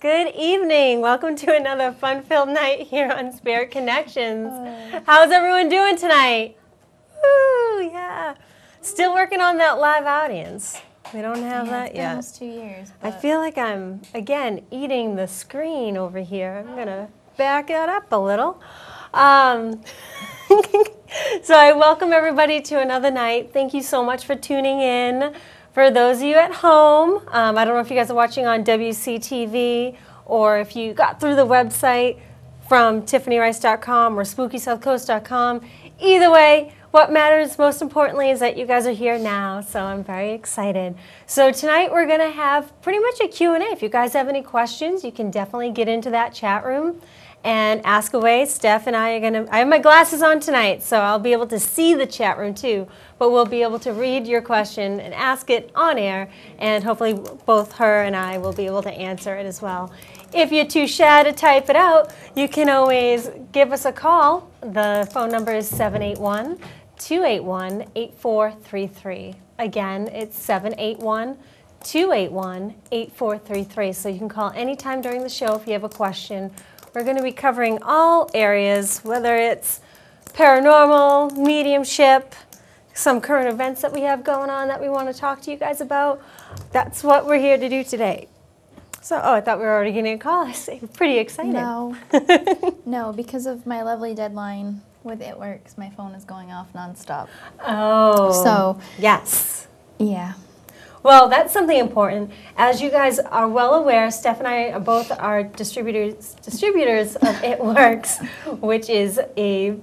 Good evening. Welcome to another fun-filled night here on Spirit Connections. How's everyone doing tonight? Woo, yeah. Still working on that live audience. We don't have that yet. Almost 2 years. I feel like I'm, again, eating the screen over here. I'm going to back it up a little. So I welcome everybody to another night. Thank you so much for tuning in. For those of you at home, I don't know if you guys are watching on WCTV or if you got through the website from tiffanyrice.com or spookysouthcoast.com. Either way, what matters most importantly is that you guys are here now, so I'm very excited. So tonight we're going to have pretty much a Q&A. If you guys have any questions, you can definitely get into that chat room and ask away. Steph and I are going to, I have my glasses on tonight, so I'll be able to see the chat room too, but we'll be able to read your question and ask it on air, and hopefully both her and I will be able to answer it as well. If you're too shy to type it out, you can always give us a call. The phone number is 781-281-8433. Again, it's 781-281-8433, so you can call anytime during the show if you have a question. We're going to be covering all areas, whether it's paranormal, mediumship, some current events that we have going on that we want to talk to you guys about. That's what we're here to do today. So, I thought we were already getting a call. I'm pretty excited. No. No, because of my lovely deadline with It Works, my phone is going off nonstop. Oh. So. Yes. Yeah. Well, that's something important. As you guys are well aware, Steph and I are both distributors of It Works, which is a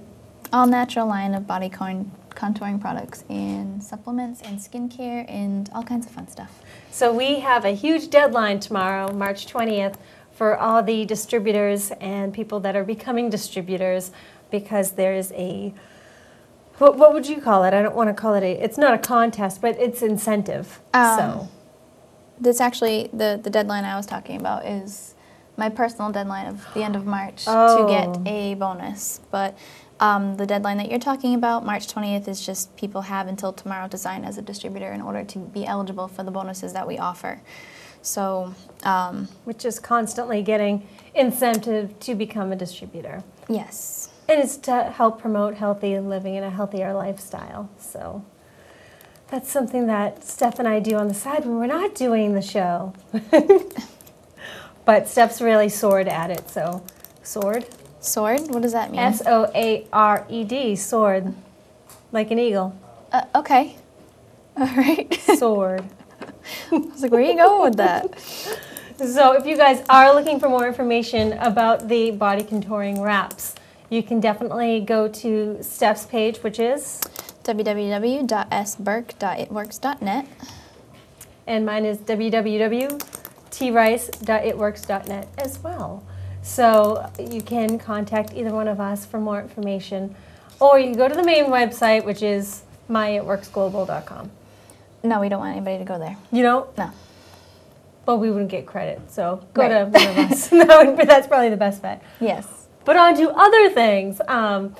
all-natural line of body contouring products and supplements and skincare and all kinds of fun stuff. So we have a huge deadline tomorrow, March 20th, for all the distributors and people that are becoming distributors, because there is a, what would you call it? I don't want to call it it's not a contest, but it's incentive. That's actually, the deadline I was talking about is my personal deadline of the end of March to get a bonus. But the deadline that you're talking about, March 20th, is just people have until tomorrow to sign as a distributor in order to be eligible for the bonuses that we offer. So, which is constantly getting incentive to become a distributor. Yes. And it's to help promote healthy living and a healthier lifestyle. So that's something that Steph and I do on the side when we're not doing the show. But Steph's really soared at it, so sword? Sword? What does that mean? S-O-A-R-E-D, sword, like an eagle. Okay. All right. Sword. I was like, where are you going with that? So if you guys are looking for more information about the body contouring wraps, you can definitely go to Steph's page, which is www.sburke.itworks.net. And mine is www.trice.itworks.net as well. So you can contact either one of us for more information. Or you can go to the main website, which is myitworksglobal.com. No, we don't want anybody to go there. You don't? No. Well, we wouldn't get credit, so go to one of us. That's probably the best bet. Yes. But on to other things. I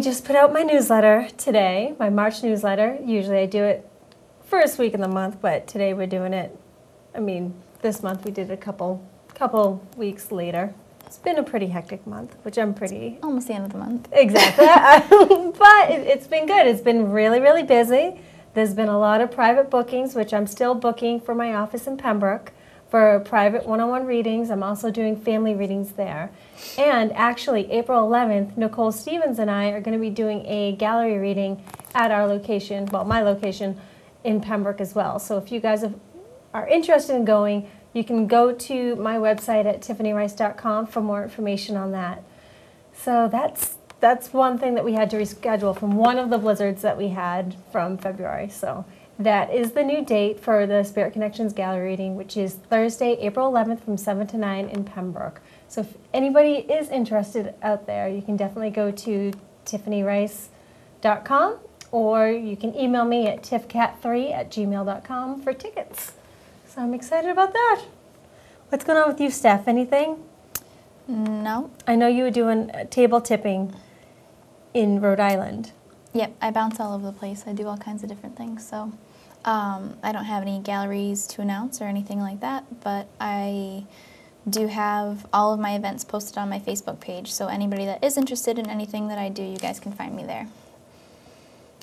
just put out my newsletter today, my March newsletter. Usually I do it first week of the month, but today we're doing it, this month we did it a couple weeks later. It's been a pretty hectic month, which I'm pretty... Almost the end of the month. Exactly. But it's been good. It's been really, really busy. There's been a lot of private bookings, which I'm still booking for my office in Pembroke for private one-on-one readings. I'm also doing family readings there. And actually, April 11th, Nicole Stevens and I are going to be doing a gallery reading at our location, well, my location in Pembroke as well. So if you guys are interested in going, you can go to my website at tiffanyrice.com for more information on that. So that's one thing that we had to reschedule from one of the blizzards that we had from February. So that is the new date for the Spirit Connections Gallery reading, which is Thursday, April 11th from 7 to 9 in Pembroke. So if anybody is interested out there, you can definitely go to tiffanyrice.com, or you can email me at tiffcat3@gmail.com for tickets. So I'm excited about that. What's going on with you, Steph? Anything? No. I know you were doing table tipping in Rhode Island. Yep, I bounce all over the place. I do all kinds of different things. So I don't have any galleries to announce or anything like that, but I do have all of my events posted on my Facebook page. So anybody that is interested in anything that I do, you guys can find me there.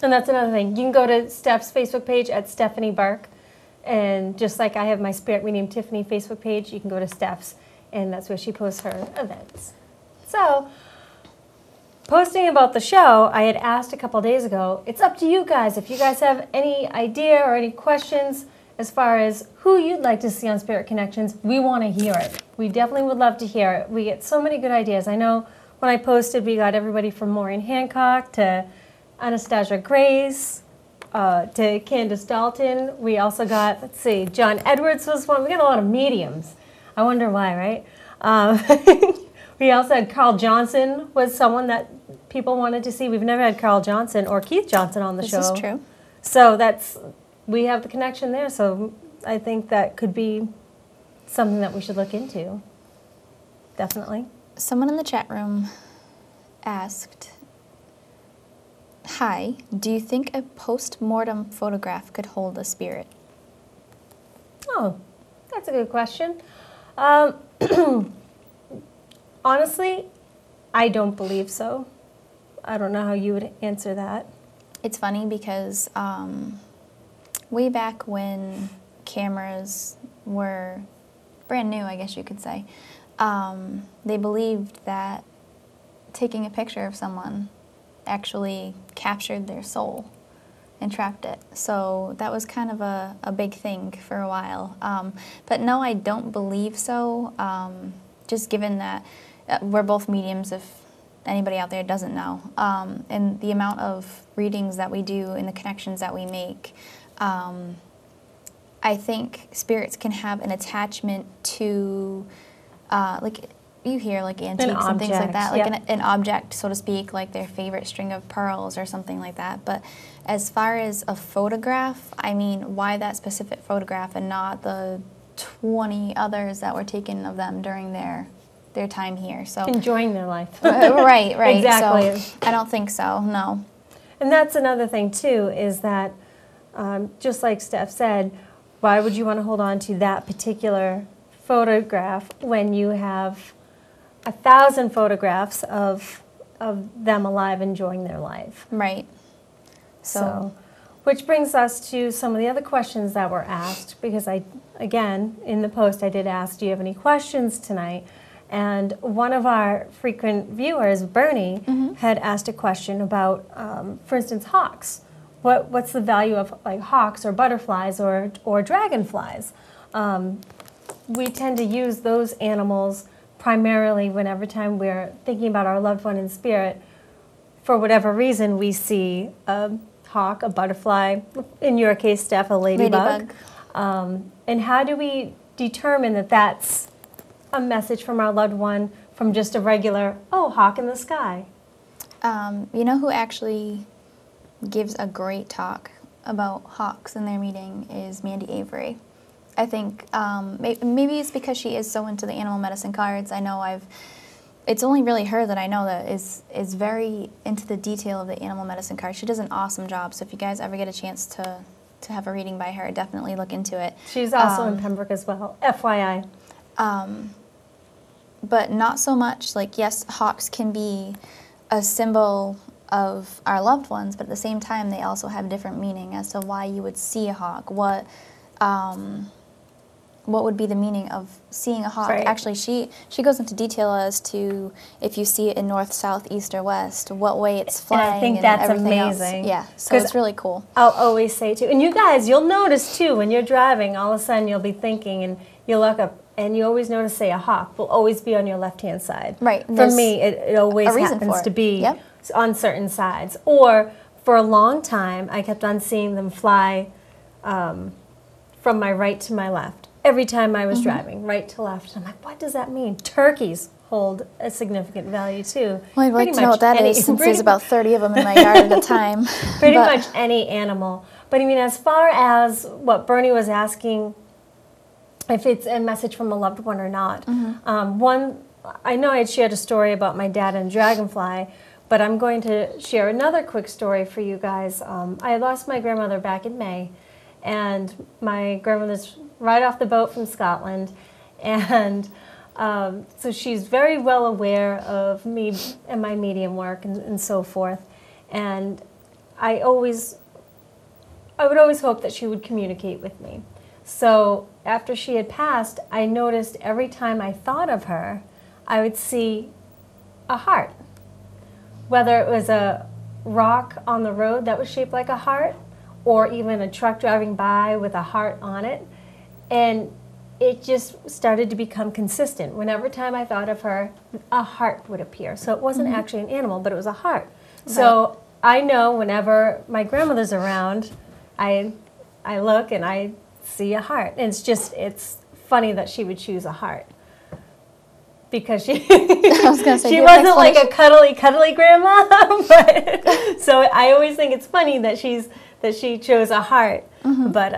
And that's another thing. You can go to Steph's Facebook page at Stephanie Burke. And just like I have my Spirit Medium Tiffany Facebook page, you can go to Steph's. And that's where she posts her events. So, posting about the show, I had asked a couple days ago, it's up to you guys. If you guys have any idea or any questions as far as who you'd like to see on Spirit Connections, we want to hear it. We definitely would love to hear it. We get so many good ideas. I know when I posted, we got everybody from Maureen Hancock to Anastasia Grace to Candace Dalton. We also got, let's see, John Edwards was one. We got a lot of mediums. I wonder why, right? We also had Carl Johnson was someone that people wanted to see. We've never had Carl Johnson or Keith Johnson on the show. This is true. So we have the connection there. So I think that could be something that we should look into. Definitely. Someone in the chat room asked, hi, do you think a post-mortem photograph could hold a spirit? Oh, that's a good question. Honestly, I don't believe so. I don't know how you would answer that. It's funny because way back when cameras were brand new, I guess you could say, they believed that taking a picture of someone actually captured their soul and trapped it. So that was kind of a big thing for a while. But no, I don't believe so, just given that we're both mediums, if anybody out there doesn't know. And the amount of readings that we do and the connections that we make, I think spirits can have an attachment to, like, you hear like antiques and things like that, like an object, so to speak, like their favorite string of pearls or something like that. But as far as a photograph, I mean, why that specific photograph and not the 20 others that were taken of them during their time here? So enjoying their life. Right. Exactly. So I don't think so, no. And that's another thing too, is that just like Steph said, why would you want to hold on to that particular photograph when you have 1,000 photographs of them alive enjoying their life? Right. So, which brings us to some of the other questions that were asked, because again, in the post I did ask, do you have any questions tonight? And one of our frequent viewers, Bernie, had asked a question about, for instance, hawks. What's the value of like hawks or butterflies or dragonflies? We tend to use those animals primarily whenever time we're thinking about our loved one in spirit. For whatever reason, we see a hawk, a butterfly, in your case, Steph, a ladybug. And how do we determine that that's a message from our loved one from just a regular, oh, hawk in the sky? You know who actually gives a great talk about hawks in their meeting is Mandy Avery. I think maybe it's because she is so into the animal medicine cards. I know it's only really her that I know that is very into the detail of the animal medicine cards. She does an awesome job. So if you guys ever get a chance to have a reading by her, definitely look into it. She's also in Pembroke as well, FYI. But not so much. Like, yes, hawks can be a symbol of our loved ones, but at the same time, they also have different meaning as to why you would see a hawk. What would be the meaning of seeing a hawk? Right. Actually, she goes into detail as to if you see it in north, south, east, or west, what way it's flying. And I think that's everything amazing. Else. Yeah, so it's really cool. I'll always say too, and you guys, you'll notice too, when you're driving, all of a sudden you'll be thinking and you'll look up and you always notice, say, a hawk will always be on your left-hand side. Right. For me, it always happens to be on certain sides. Or for a long time, I kept on seeing them fly from my right to my left. Every time I was driving, right to left. I'm like, what does that mean? Turkeys hold a significant value too. Well, I'd like to know what that is, since there's about 30 of them in my yard at a time. Pretty much any animal. But I mean, as far as what Bernie was asking, if it's a message from a loved one or not. I know I had shared a story about my dad and dragonfly, but I'm going to share another quick story for you guys. I lost my grandmother back in May, and my grandmother's right off the boat from Scotland, and So she's very well aware of me and my medium work and so forth. And I would always hope that she would communicate with me. So after she had passed, I noticed every time I thought of her, I would see a heart. Whether it was a rock on the road that was shaped like a heart, or even a truck driving by with a heart on it. And it just started to become consistent. Whenever time I thought of her, a heart would appear. So it wasn't actually an animal, but it was a heart. Right. So I know whenever my grandmother's around, I look and I see a heart. And it's funny that she would choose a heart. Because she she wasn't like a cuddly grandma, but so I always think it's funny that she chose a heart. But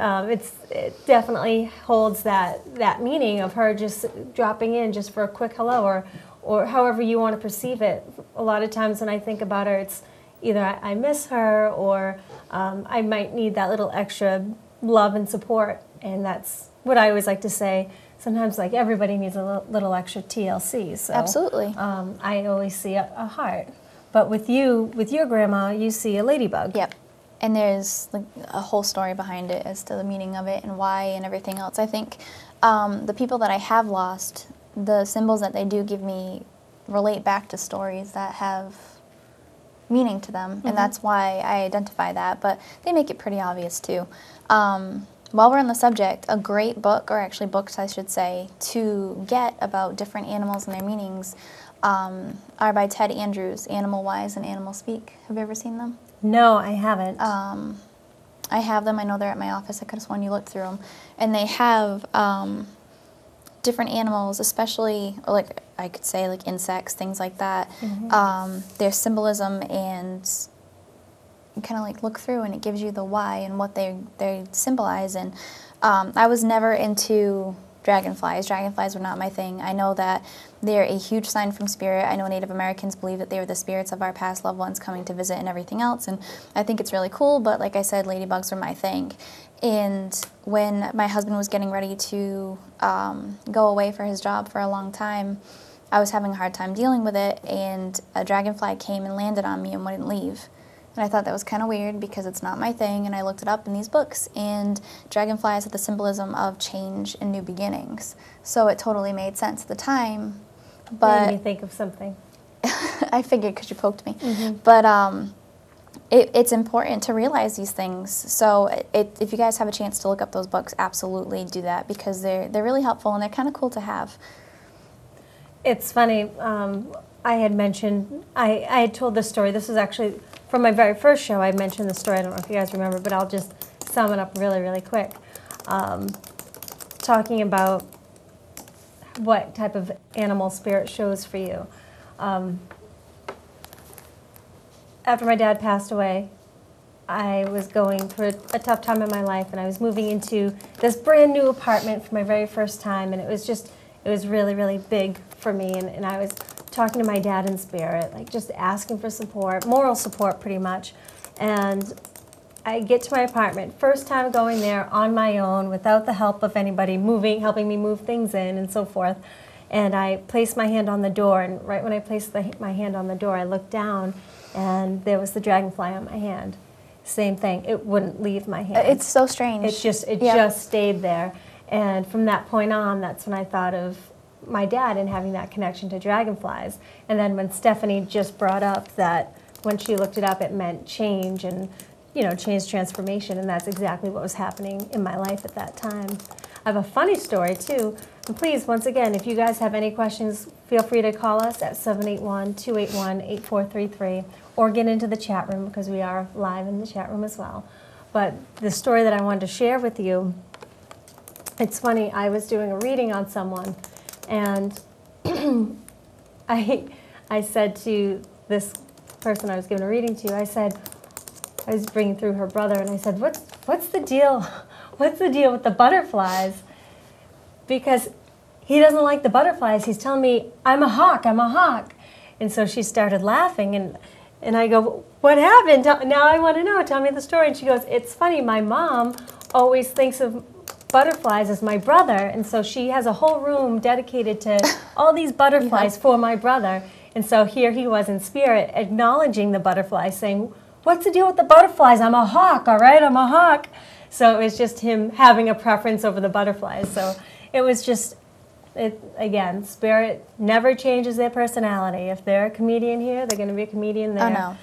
it definitely holds that meaning of her just dropping in just for a quick hello, or however you want to perceive it. A lot of times when I think about her, it's either I miss her, or I might need that little extra love and support, and that's what I always like to say. Sometimes, like, everybody needs a little extra TLC. So, absolutely. I always see a heart. But with your grandma, you see a ladybug. Yep. And there's like a whole story behind it as to the meaning of it and why and everything else. I think the people that I have lost, the symbols that they do give me relate back to stories that have meaning to them. And that's why I identify that. But they make it pretty obvious, too. While we're on the subject, a great book, or actually books I should say, to get about different animals and their meanings are by Ted Andrews, Animal Wise and Animal Speak. Have you ever seen them? No, I haven't. I have them. I know they're at my office. I could have sworn you looked through them. And they have different animals, especially, or like I could say like insects, things like that. Their symbolism, and you kind of like look through and it gives you the why and what they symbolize. And I was never into dragonflies. Dragonflies were not my thing. I know that they're a huge sign from spirit. I know Native Americans believe that they were the spirits of our past loved ones coming to visit and everything else, and I think it's really cool, but like I said, ladybugs were my thing. And when my husband was getting ready to go away for his job for a long time, I was having a hard time dealing with it, and a dragonfly came and landed on me and wouldn't leave. And I thought that was kind of weird because it's not my thing, and I looked it up in these books, and dragonflies have the symbolism of change and new beginnings. So it totally made sense at the time. But made me think of something. I figured because you poked me. But it's important to realize these things. So if you guys have a chance to look up those books, absolutely do that, because they're really helpful and they're kind of cool to have. It's funny. I had mentioned, I had told this story. This was actually from my very first show. I mentioned the story. I don't know if you guys remember, but I'll just sum it up really, really quick. Talking about what type of animal spirit shows for you. After my dad passed away, I was going through a tough time in my life, and I was moving into this brand new apartment for my very first time, and it was really, really big for me, and I was talking to my dad in spirit, like just asking for support, moral support pretty much. And I get to my apartment, first time going there on my own without the help of anybody helping me move things in and so forth. And I placed my hand on the door, and right when I placed my hand on the door, I looked down, and there was the dragonfly on my hand. Same thing, it wouldn't leave my hand. It's so strange. It just stayed there. And from that point on, that's when I thought of my dad and having that connection to dragonflies. And then when Stephanie just brought up that when she looked it up, it meant change and, change, transformation, and that's exactly what was happening in my life at that time. I have a funny story too. And please, once again, if you guys have any questions, feel free to call us at 781-281-8433 or get into the chat room, because we are live in the chat room as well. But the story that I wanted to share with you, it's funny, I was doing a reading on someone, and I said to this person I was giving a reading to, I was bringing through her brother, and I said, what's the deal? What's the deal with the butterflies? Because he doesn't like the butterflies. He's telling me, I'm a hawk. And so she started laughing, and I go, what happened? Now I want to know. Tell me the story. And she goes, it's funny. My mom always thinks of butterflies as my brother, and so she has a whole room dedicated to all these butterflies for my brother. And so here he was in spirit acknowledging the butterflies, saying, what's the deal with the butterflies? I'm a hawk, all right? I'm a hawk. So it was just him having a preference over the butterflies. So it was just, again, spirit never changes their personality. If they're a comedian here, they're going to be a comedian there. Oh, no.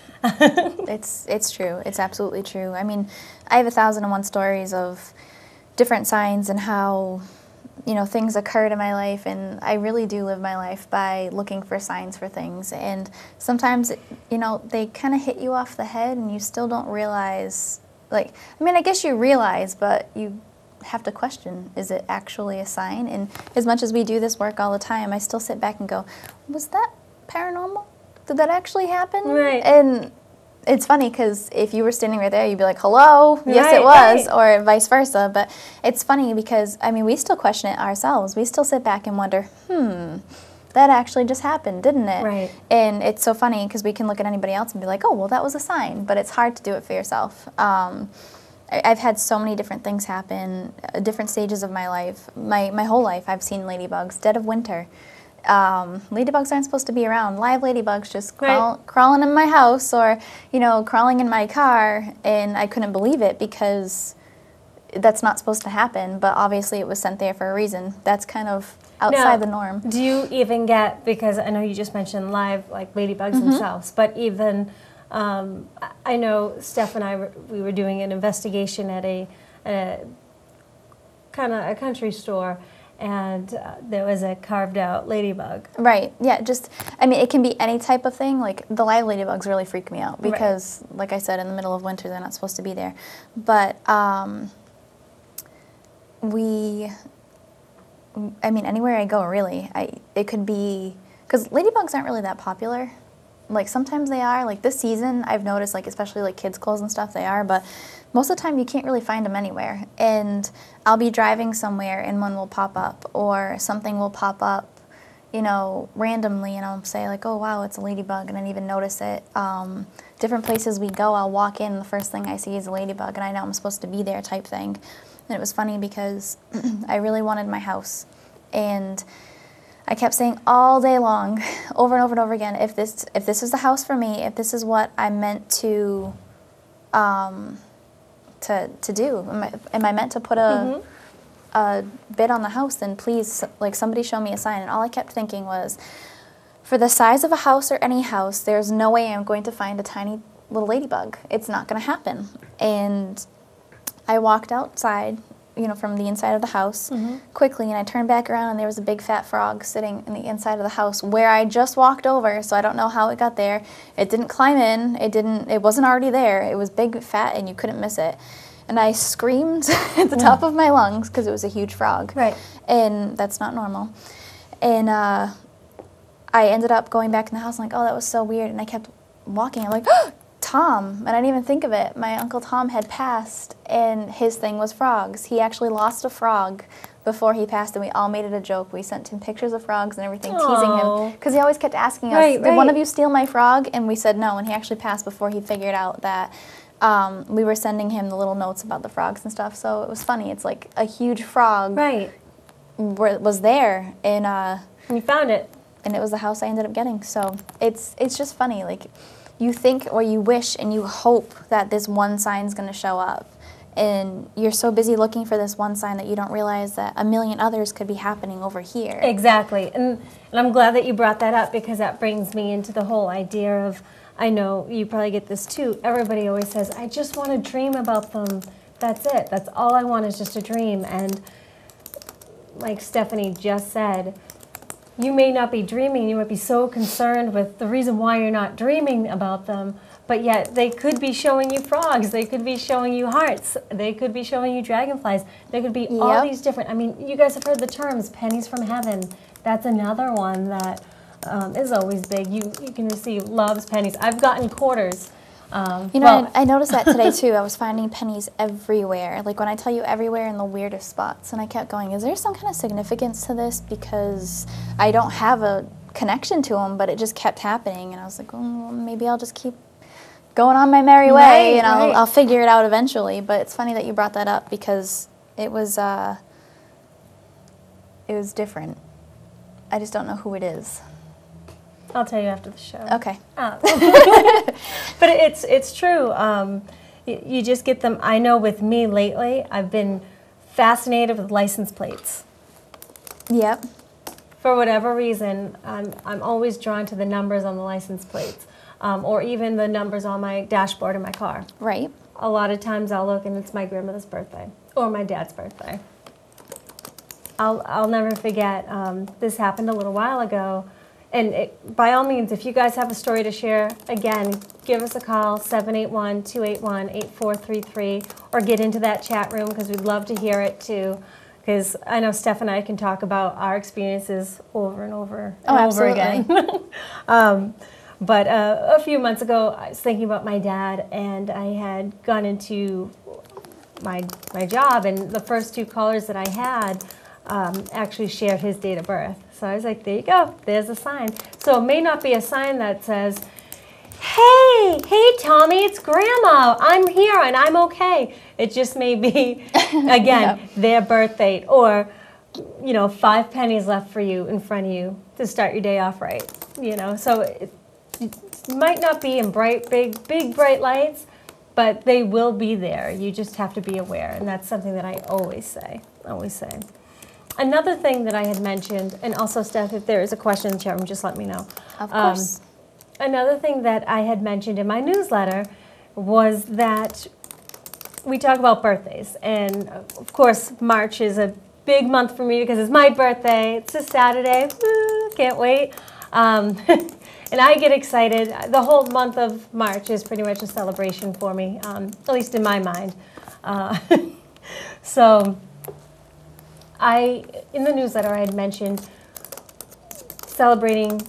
It's true. It's absolutely true. I mean, I have 1,001 stories of different signs and how, you know, things occurred in my life, and I really do live my life by looking for signs for things. And sometimes, you know, they kind of hit you off the head and you still don't realize, like, I mean, I guess you realize, but you have to question, is it actually a sign? And as much as we do this work all the time, I still sit back and go, was that paranormal? Did that actually happen? Right. And it's funny because if you were standing right there, you'd be like, hello, yes it was, or vice versa. But it's funny because, I mean, we still question it ourselves. We still sit back and wonder, that actually just happened, didn't it? Right. And it's so funny because we can look at anybody else and be like, oh, well, that was a sign. But it's hard to do it for yourself. I've had so many different things happen, different stages of my life. My whole life, I've seen ladybugs, dead of winter. Ladybugs aren't supposed to be around. Live ladybugs just crawling in my house, or, you know, crawling in my car, and I couldn't believe it because that's not supposed to happen, but obviously it was sent there for a reason. That's kind of outside the norm. Do you even get, because I know you just mentioned live, like ladybugs themselves, but even, I know Steph and I, we were doing an investigation at a kind of a country store, and there was a carved out ladybug. Right, yeah, just, I mean, it can be any type of thing. Like, the live ladybugs really freak me out because, like I said, in the middle of winter, they're not supposed to be there. But I mean, anywhere I go, really, it could be, because ladybugs aren't really that popular. Like, sometimes they are. Like, this season, I've noticed, like, especially, like, kids' clothes and stuff, they are, but most of the time you can't really find them anywhere. And I'll be driving somewhere and one will pop up, or something will pop up, you know, randomly, and I'll say, like, oh, wow, it's a ladybug, and I didn't even notice it. Different places we go, I'll walk in, the first thing I see is a ladybug, and I know I'm supposed to be there type thing. And it was funny because I really wanted my house, and I kept saying all day long, over and over and over again, if this is the house for me, if this is what I'm meant to do, am I meant to put a bid on the house, then please, like, somebody show me a sign. And all I kept thinking was, for the size of a house or any house, there's no way I'm going to find a tiny little ladybug. It's not going to happen. And I walked outside, you know, from the inside of the house quickly, and I turned back around, and there was a big fat frog sitting in the inside of the house where I just walked over, so I don't know how it got there. It didn't climb in. It wasn't already there. It was big, fat, and you couldn't miss it. And I screamed at the top of my lungs because it was a huge frog. Right. And that's not normal. And I ended up going back in the house and like, oh, that was so weird. And I kept walking. I'm like, oh, Tom. And I didn't even think of it. My Uncle Tom had passed, and his thing was frogs. He actually lost a frog before he passed, and we all made it a joke. We sent him pictures of frogs and everything, teasing him. Because he always kept asking us, did one of you steal my frog? And we said no, and he actually passed before he figured out that we were sending him the little notes about the frogs and stuff. So it was funny. It's like a huge frog was there, and you found it. And it was the house I ended up getting. So it's just funny. Like, you think or you wish and you hope that this one sign's going to show up. And you're so busy looking for this one sign that you don't realize that a million others could be happening over here. Exactly. And I'm glad that you brought that up, because that brings me into the whole idea of, I know you probably get this too, everybody always says, I just want to dream about them. That's it. That's all I want, is just a dream. And like Stephanie just said, you may not be dreaming, you might be so concerned with the reason why you're not dreaming about them, but yet they could be showing you frogs, they could be showing you hearts, they could be showing you dragonflies, they could be all these different, I mean, you guys have heard the terms, pennies from heaven. That's another one that is always big. You can receive loves, pennies. I've gotten quarters. You know, I noticed that today too. I was finding pennies everywhere. Like, when I tell you, everywhere, in the weirdest spots. And I kept going, is there some kind of significance to this? Because I don't have a connection to them, but it just kept happening. And I was like, oh, well, maybe I'll just keep going on my merry way, and I'll figure it out eventually. But it's funny that you brought that up, because It was different. I just don't know who it is. I'll tell you after the show. Okay. But it's true. You just get them. I know with me lately, I've been fascinated with license plates. Yep. For whatever reason, I'm always drawn to the numbers on the license plates, or even the numbers on my dashboard in my car. Right. A lot of times I'll look and it's my grandmother's birthday or my dad's birthday. I'll never forget, this happened a little while ago. And by all means, if you guys have a story to share, again, give us a call, 781-281-8433, or get into that chat room because we'd love to hear it too. Because I know Steph and I can talk about our experiences over and over and over again. But a few months ago, I was thinking about my dad, and I had gone into my job, and the first two callers that I had actually shared his date of birth. So I was like, there you go, there's a sign. So it may not be a sign that says, hey Tommy, it's Grandma, I'm here and I'm okay. It just may be, again, their birth date, or 5 pennies left for you in front of you to start your day off right. So it might not be in big bright lights, but they will be there. You just have to be aware, and that's something that I always say. Another thing that I had mentioned, and also Steph, if there is a question in the chat room, just let me know. Of course. Another thing that I had mentioned in my newsletter was that we talk about birthdays, and of course March is a big month for me because it's my birthday. It's a Saturday. Woo, can't wait. And I get excited. The whole month of March is pretty much a celebration for me, at least in my mind. So in the newsletter, I had mentioned celebrating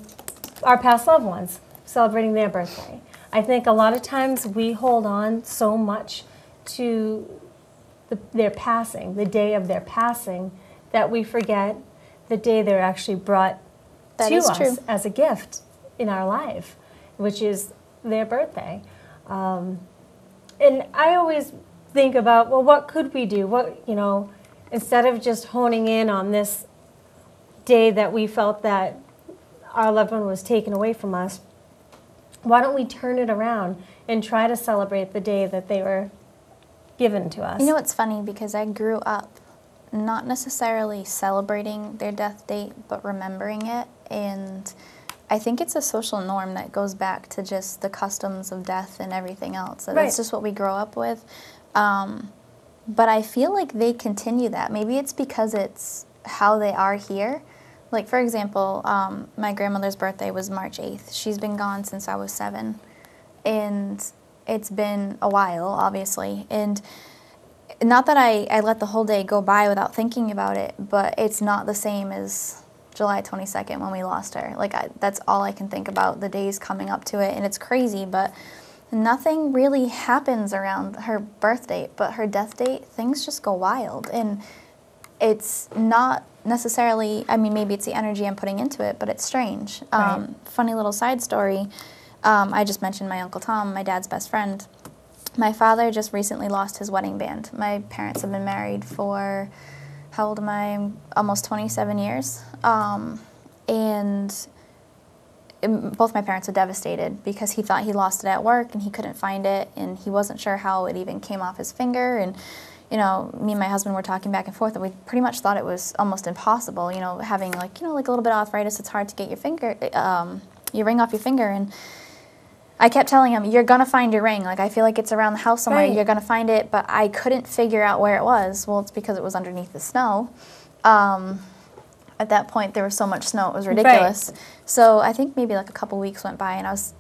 our past loved ones, celebrating their birthday. I think a lot of times we hold on so much to their passing, the day of their passing, that we forget the day they're actually brought to us as a gift in our life, which is their birthday. And I always think about, well, what could we do? Instead of just honing in on this day that we felt that our loved one was taken away from us, why don't we turn it around and try to celebrate the day that they were given to us? It's funny because I grew up not necessarily celebrating their death date, but remembering it. And I think it's a social norm that goes back to just the customs of death and everything else. So that's just what we grow up with. But I feel like they continue that. Maybe it's because it's how they are here. Like, for example, my grandmother's birthday was March 8th. She's been gone since I was 7. And it's been a while, obviously. And not that I let the whole day go by without thinking about it, but it's not the same as July 22nd when we lost her. That's all I can think about, the days coming up to it. And it's crazy, but nothing really happens around her birth date, but her death date, things just go wild. And it's not necessarily, maybe it's the energy I'm putting into it, but it's strange. Right. Funny little side story, I just mentioned my Uncle Tom, my dad's best friend. My father just recently lost his wedding band. My parents have been married for, how old am I? Almost 27 years. And both my parents are devastated because he thought he lost it at work and he couldn't find it, and he wasn't sure how it even came off his finger. And me and my husband were talking back and forth, and we pretty much thought it was almost impossible. Having a little bit of arthritis, it's hard to get your ring off your finger. And I kept telling him, you're gonna find your ring. I feel like it's around the house somewhere. Right. You're gonna find it. But I couldn't figure out where it was. Well, it's because it was underneath the snow. At that point, there was so much snow, it was ridiculous. Right. So I think maybe a couple weeks went by, and I was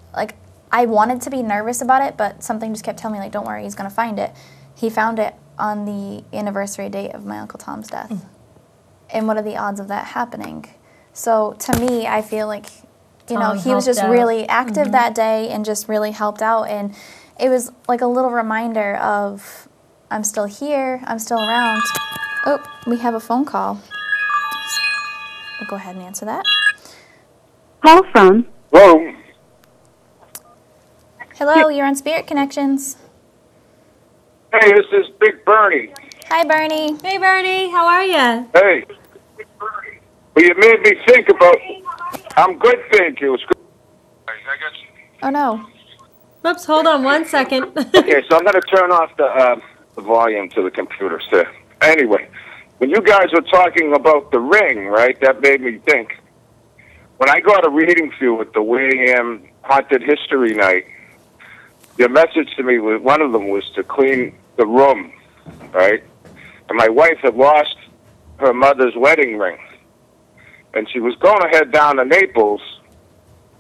I wanted to be nervous about it, but something just kept telling me, don't worry, he's going to find it. He found it on the anniversary date of my Uncle Tom's death. And what are the odds of that happening? So to me, I feel like, he was just really active that day and just really helped out. And it was like a little reminder of, I'm still here, I'm still around. Oh, we have a phone call. We'll go ahead and answer that. Call from. Hello. Hello, you're on Spirit Connections. Hey, this is Big Bernie. Hi, Bernie. Hey, Bernie. How are you? Hey. Well, you made me think about... I'm good, thank you. Oh, no. Oops, hold on one second. Okay, so I'm going to turn off the volume to the computer. So, anyway, when you guys were talking about the ring, right, that made me think. When I got a reading for you at the Wayham Haunted History Night, your message to me, one of them was to clean the room, right? And my wife had lost her mother's wedding ring. And she was going to head down to Naples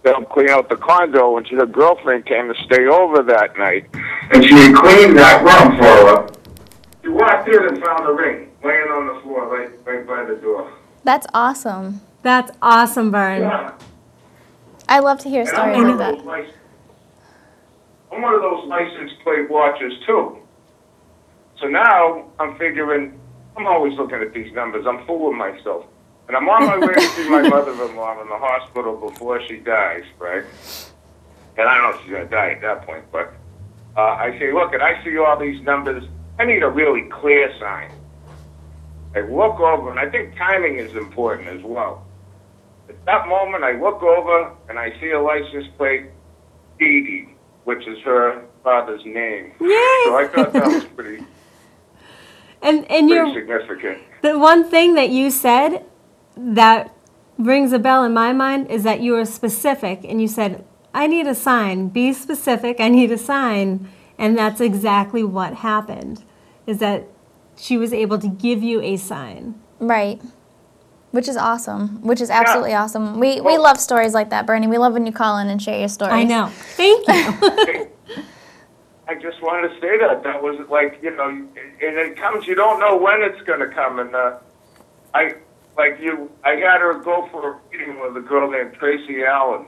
to help clean out the condo, and her girlfriend came to stay over that night. And she had cleaned that room for her. She walked in and found the ring laying on the floor right by the door. That's awesome. That's awesome, Vern. Yeah. I love to hear stories like that. I'm one of those license plate watchers, too. So now I'm figuring, I'm always looking at these numbers. I'm fooling myself. And I'm on my way to see my mother-in-law in the hospital before she dies, right? And I don't know if she's going to die at that point, but I say, look, and I see all these numbers. I need a really clear sign. I look over, and I think timing is important as well. At that moment, I look over, and I see a license plate, Edie, which is her father's name. Yay! So I thought that was pretty you're, significant. the one thing that you said that rings a bell in my mind is that you were specific, and you said, I need a sign. Be specific, I need a sign. And that's exactly what happened, is that she was able to give you a sign. Right. Which is awesome. Which is absolutely awesome. We love stories like that, Bernie. We love when you call in and share your stories. I know. Thank you. I just wanted to say that was like, you know, and it comes, you don't know when it's going to come. And I had her go for a reading with a girl named Tracy Allen,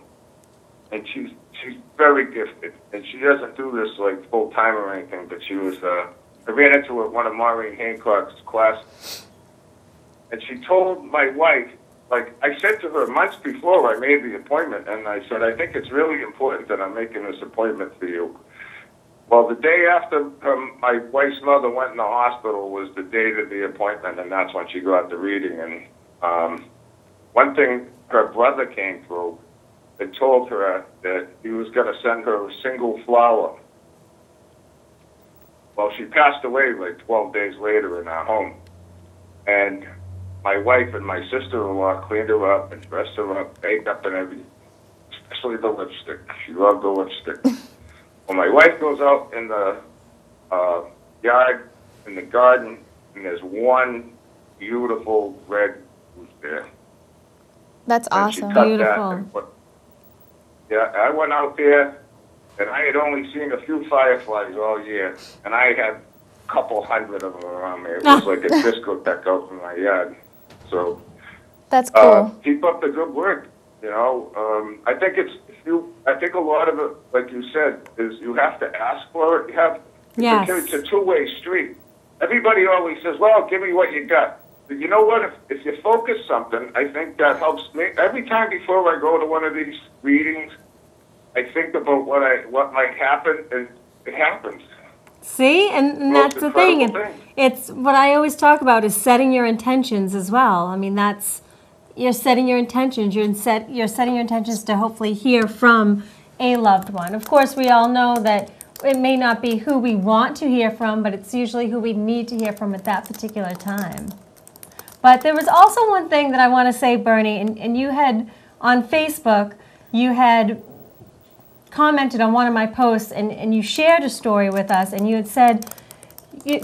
and she's very gifted, and she doesn't do this like full time or anything. But she was, I ran into her at one of Maureen Hancock's classes, and she told my wife, like I said to her months before I made the appointment, and I said, I think it's really important that I'm making this appointment for you. Well, the day after my wife's mother went in the hospital was the date of the appointment, and that's when she got the reading. And one thing, her brother came through and told her that he was going to send her a single flower. Well, she passed away like 12 days later in our home. And my wife and my sister-in-law cleaned her up and dressed her up, baked up and everything, especially the lipstick. She loved the lipstick. When my wife goes out in the yard, in the garden, and there's one beautiful red rose there. That's awesome. Beautiful. Yeah, I went out there, and I had only seen a few fireflies all year, and I had a couple hundred of them around me. It was like a discotheque out in my yard. So that's cool. Keep up the good work. You know, I think I think a lot of it, like you said, is you have to ask for it. It's a two-way street. Everybody always says, well, give me what you got. But you know what? If you focus something, I think that helps me. Every time before I go to one of these readings, I think about what might happen, and it happens. See, and that's the thing. It's what I always talk about is setting your intentions as well. I mean, you're setting your intentions. You're setting your intentions to hopefully hear from a loved one. Of course, we all know that it may not be who we want to hear from, but it's usually who we need to hear from at that particular time. But there was also one thing that I want to say, Bernie, and you had, on Facebook, you had commented on one of my posts, and you shared a story with us, and you had said,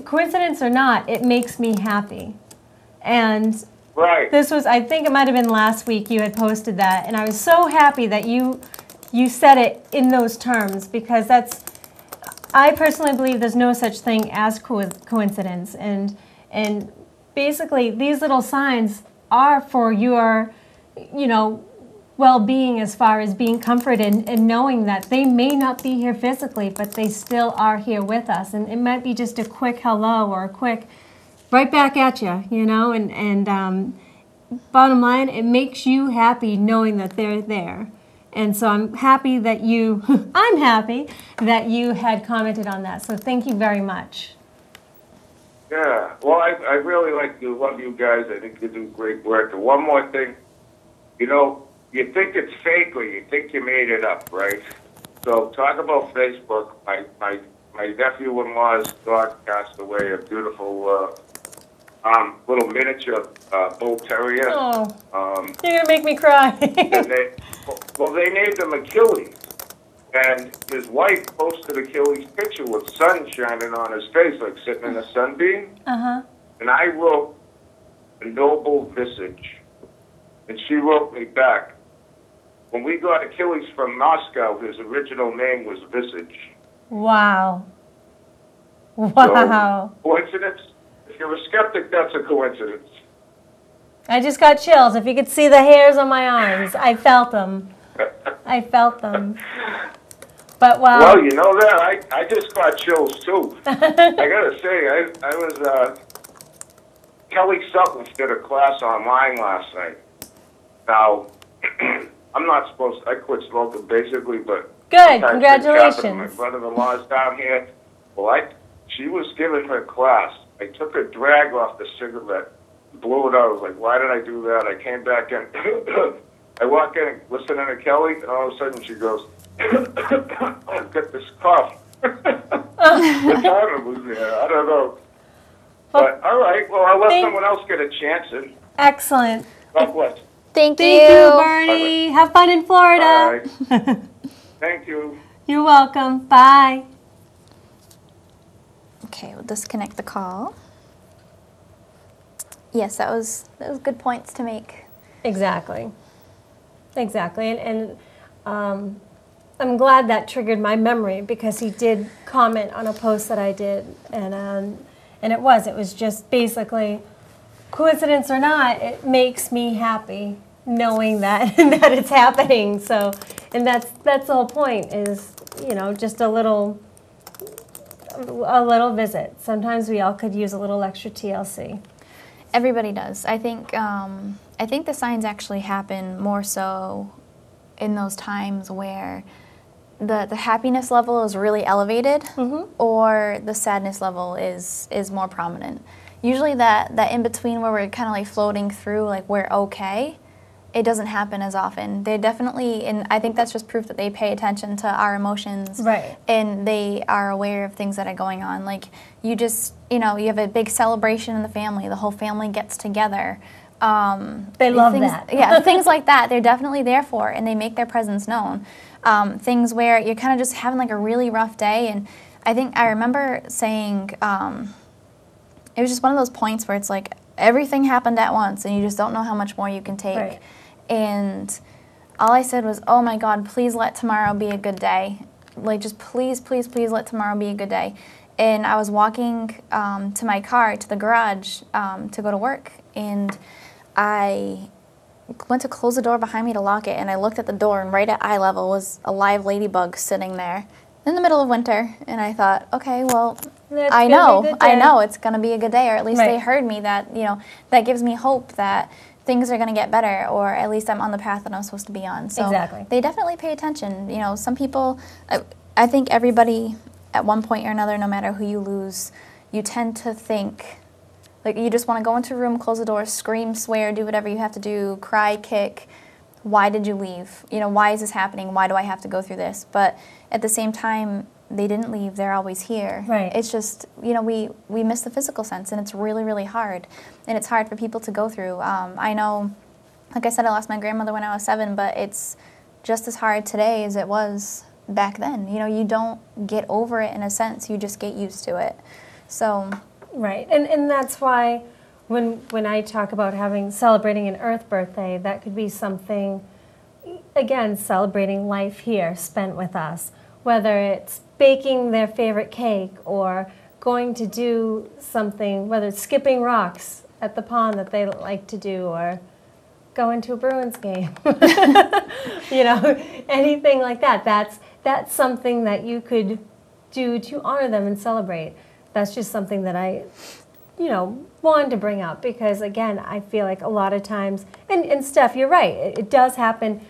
coincidence or not, it makes me happy. And right. This was, I think it might have been last week you had posted that, and I was so happy that you said it in those terms, because I personally believe there's no such thing as coincidence, and basically these little signs are for your, well-being as far as being comforted and knowing that they may not be here physically, but they still are here with us, and it might be just a quick hello or a quick right back at you, and bottom line, it makes you happy knowing that they're there. And so I'm happy that you had commented on that. So thank you very much. Yeah. Well, I really like you. Love you guys. I think you do great work. And one more thing, you know, you think it's fake or you think you made it up, right? So talk about Facebook. My nephew-in-law's dog passed away. A beautiful little miniature bull terrier. Oh, you're gonna make me cry. And they named him Achilles. And his wife posted Achilles' picture with sun shining on his face, like sitting in a sunbeam. Uh-huh. And I wrote, a noble visage. And she wrote me back. When we got Achilles from Moscow, his original name was Visage. Wow. Wow. So, coincidence? If you're a skeptic, that's a coincidence. I just got chills. If you could see the hairs on my arms, I felt them. I felt them. But wow. Well, you know that I just got chills too. I gotta say, I was Kelly Sutton did a class online last night. Now, I'm not supposed to, I quit smoking basically, but Good, sometimes congratulations. things happen. My brother-in-law's down here. Well, she was giving her class. I took a drag off the cigarette, blew it out. I was like, why did I do that? I came back in. I walk in, listening to Kelly, and all of a sudden she goes, I've got this cough. The time was there. I don't know. But, all right, well, I'll let someone else get a chance. And Excellent. God bless. Thank you. Thank you, Bernie. Have fun in Florida. All right. Thank you. You're welcome. Bye. Okay, we'll disconnect the call. Yes, that was good points to make. Exactly. And I'm glad that triggered my memory because he did comment on a post that I did, and it was just basically, coincidence or not, it makes me happy knowing that that it's happening. So, and that's the whole point is, just a little visit. Sometimes we all could use a little extra TLC. Everybody does. I think the signs actually happen more so in those times where the happiness level is really elevated, or the sadness level is more prominent. Usually that in between where we're kind of like floating through, like we're okay, it doesn't happen as often. They definitely, and I think that's just proof that they pay attention to our emotions, right? And they are aware of things that are going on. Like you just, you have a big celebration in the family. The whole family gets together. They love that. Yeah, things like that. They're definitely there for, and they make their presence known. Things where you're kind of just having like a really rough day, and I remember saying, it was just one of those points where it's like everything happened at once, and you just don't know how much more you can take. Right. And all I said was, oh my God, please let tomorrow be a good day. Like just please, please, please let tomorrow be a good day. And I was walking to my car, to the garage, to go to work, and I went to close the door behind me to lock it, and I looked at the door, and right at eye level was a live ladybug sitting there in the middle of winter. And I thought, okay, well, I know it's going to be a good day, or at least they heard me. That that gives me hope that things are going to get better, or at least I'm on the path that I'm supposed to be on. So exactly. They definitely pay attention. Some people, I think everybody at one point or another, no matter who you lose, you tend to think, like you just want to go into a room, close the door, scream, swear, do whatever you have to do, cry, kick. Why did you leave? Why is this happening? Why do I have to go through this? But at the same time, they didn't leave. They're always here. Right. It's just, we miss the physical sense, and it's really, really hard. And it's hard for people to go through. I know, like I said, I lost my grandmother when I was 7, but it's just as hard today as it was back then. You don't get over it in a sense. You just get used to it. So. Right. And that's why when I talk about celebrating an Earth birthday, that could be something, again, celebrating life here spent with us. Whether it's baking their favorite cake or going to do something, whether it's skipping rocks at the pond that they like to do, or going to a Bruins game, anything like that. That's something that you could do to honor them and celebrate. That's just something that I, wanted to bring up because, again, I feel like a lot of times, and Steph, you're right, it does happen,